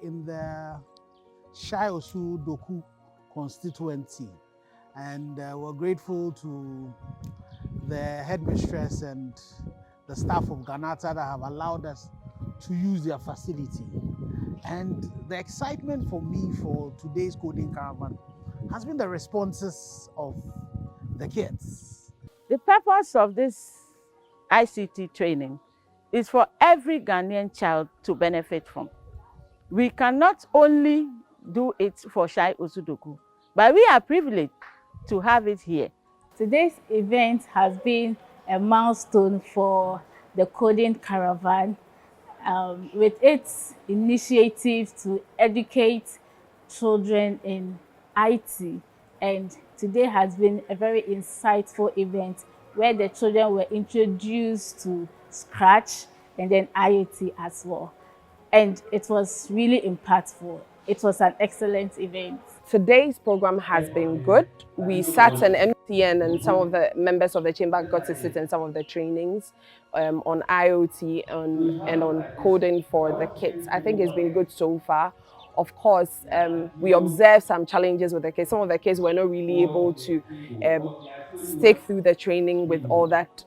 in the Osudoku constituency, and we're grateful to the headmistress and the staff of Ghanata that have allowed us to use their facility. And the excitement for me for today's coding caravan has been the responses of the kids. The purpose of this ICT training is for every Ghanaian child to benefit from. We cannot only do it for Shai Osudoku, but we are privileged to have it here. Today's event has been a milestone for the Coding Caravan with its initiative to educate children in IT. And today has been a very insightful event where the children were introduced to Scratch and then IoT as well. And it was really impactful. It was an excellent event. Today's program has been good. We sat in MTN and some of the members of the chamber got to sit in some of the trainings on IoT and on coding for the kids. I think it's been good so far. Of course, we observed some challenges with the kids. Some of the kids were not really able to stick through the training with all that,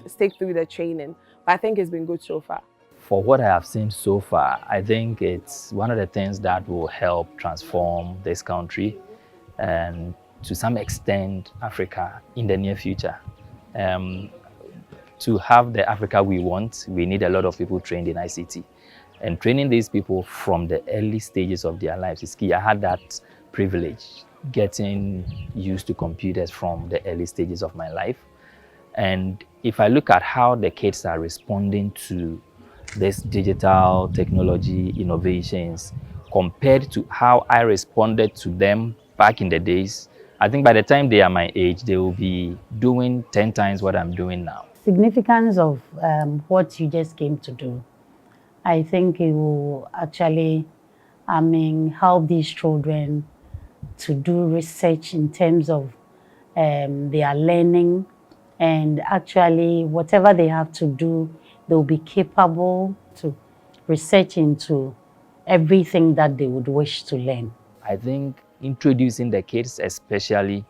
stick through the training. But I think it's been good so far. For what I have seen so far, I think it's one of the things that will help transform this country and to some extent Africa in the near future. To have the Africa we want, we need a lot of people trained in ICT. And training these people from the early stages of their lives is key. I had that privilege, getting used to computers from the early stages of my life. And if I look at how the kids are responding to this digital technology innovations compared to how I responded to them back in the days, I think by the time they are my age, they will be doing 10 times what I'm doing now. Significance of what you just came to do. I think it will actually, help these children to do research in terms of their learning, and actually whatever they have to do, they'll be capable to research into everything that they would wish to learn. I think introducing the kids, especially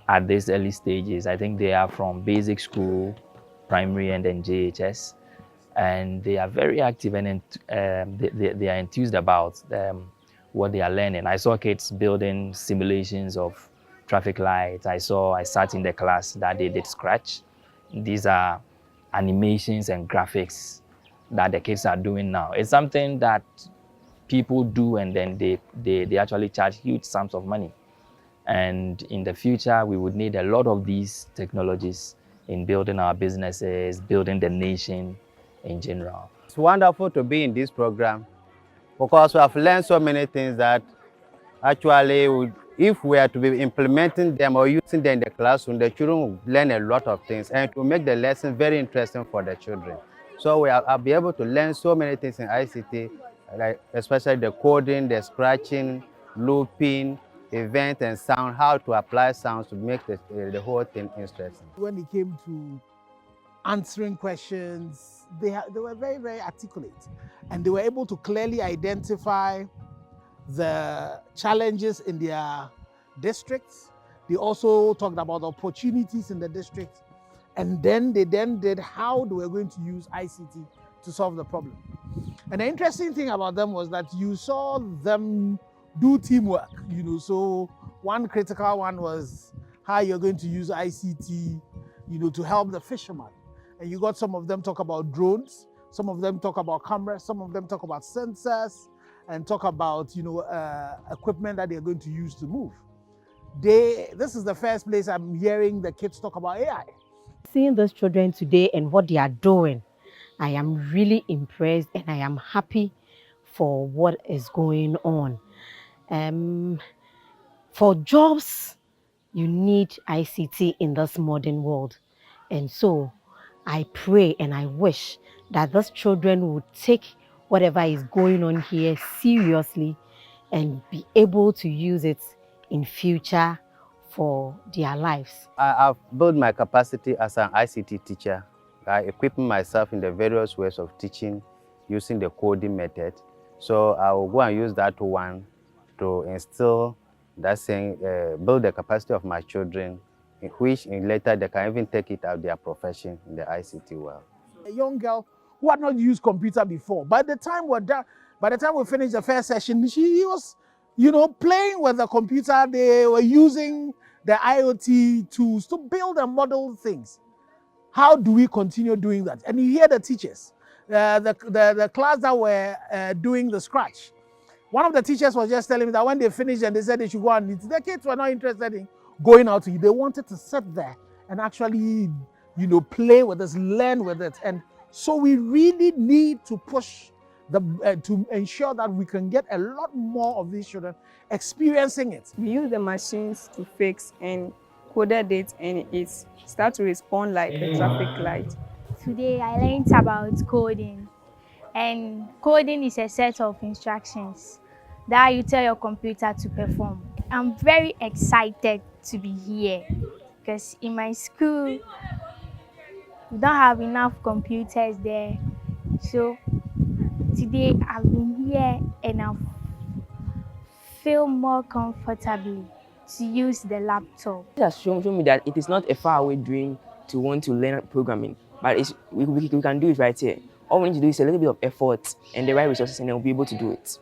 at these early stages, I think they are from basic school, primary, and then JHS. And they are very active and they are enthused about what they are learning. I saw kids building simulations of traffic lights. I sat in the class that they did Scratch. These are animations and graphics that the kids are doing now. It's something that people do and then they actually charge huge sums of money. And in the future, we would need a lot of these technologies in building our businesses, building the nation in general. It's wonderful to be in this program because we have learned so many things that actually, if we are to be implementing them or using them in the classroom, the children will learn a lot of things and it will make the lesson very interesting for the children. So I'll be able to learn so many things in ICT, like especially the coding, the scratching, looping, event and sound, how to apply sounds to make the whole thing interesting. When it came to answering questions, they were very, very articulate, and they were able to clearly identify the challenges in their districts. They also talked about opportunities in the district, and then they did how they were going to use ICT to solve the problem. And the interesting thing about them was that you saw them do teamwork, so one critical one was how you're going to use ICT, to help the fishermen. And you got some of them talk about drones, some of them talk about cameras, some of them talk about sensors, and talk about equipment that they're going to use to move. This is the first place I'm hearing the kids talk about AI. Seeing those children today and what they are doing, I am really impressed and I am happy for what is going on. For jobs, you need ICT in this modern world. And so I pray and I wish that those children would take whatever is going on here seriously and be able to use it in future for their lives. I've built my capacity as an ICT teacher by equipping myself in the various ways of teaching using the coding method. So I will go and use that one to instill that saying, build the capacity of my children, in which in later they can even take it out their profession in the ICT world. A young girl who had not used computer before. By the time we're done, by the time we finished the first session, she was, playing with the computer. They were using the IoT tools to build and model things. How do we continue doing that? And you hear the teachers, the class that were doing the scratch. One of the teachers was just telling me that when they finished and they said they should go and eat, the kids were not interested in going out to eat. They wanted to sit there and actually, play with us, learn with it. And so we really need to push to ensure that we can get a lot more of these children experiencing it. We use the machines to fix and coded it, and it start to respond like a traffic light. Today I learned about coding, and coding is a set of instructions that you tell your computer to perform. I'm very excited to be here because in my school we don't have enough computers there. So today I've been here and I feel more comfortably to use the laptop. It has shown me that it is not a faraway dream to want to learn programming, but we can do it right here. All we need to do is a little bit of effort and the right resources, and then we'll be able to do it.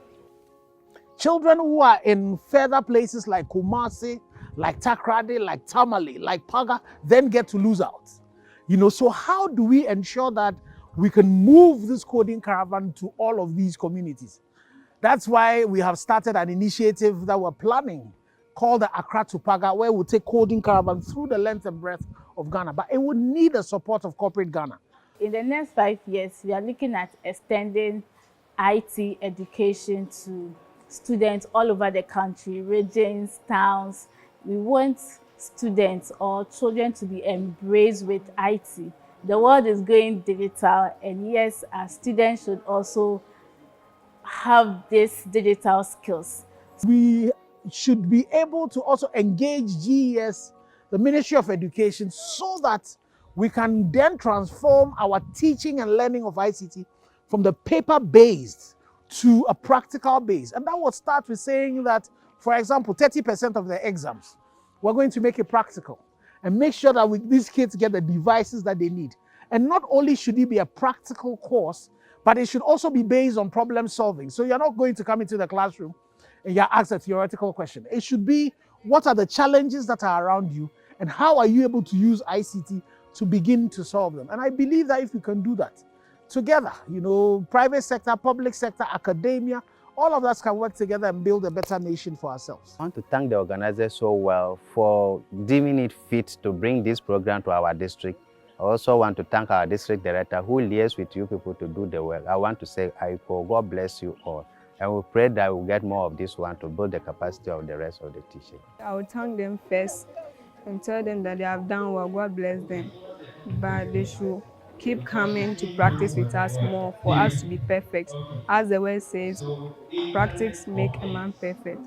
Children who are in further places like Kumasi, like Takrady, like Tamale, like Paga, then get to lose out. So how do we ensure that we can move this coding caravan to all of these communities? That's why we have started an initiative that we're planning called the Accra to Paga, where we'll take coding caravan through the length and breadth of Ghana. But it would need the support of corporate Ghana. In the next 5 years, we are looking at extending IT education to students all over the country, regions, towns. We want students or children to be embraced with IT. The world is going digital, and yes, our students should also have these digital skills. We should be able to also engage GES, the Ministry of Education, so that we can then transform our teaching and learning of ICT from the paper-based to a practical base. And that will start with saying that, for example, 30% of the exams, we're going to make it practical and make sure that these kids get the devices that they need. And not only should it be a practical course, but it should also be based on problem solving. So you're not going to come into the classroom and you're asked a theoretical question. It should be, what are the challenges that are around you and how are you able to use ICT to begin to solve them? And I believe that if we can do that together, private sector, public sector, academia, all of us can work together and build a better nation for ourselves. I want to thank the organizers so well for deeming it fit to bring this program to our district. I also want to thank our district director who liaises with you people to do the work. I want to say, God bless you all. And we pray that we'll get more of this one to build the capacity of the rest of the teaching. I will thank them first and tell them that they have done well, God bless them. But they should keep coming to practice with us more for us to be perfect. As the word says, practice make a man perfect.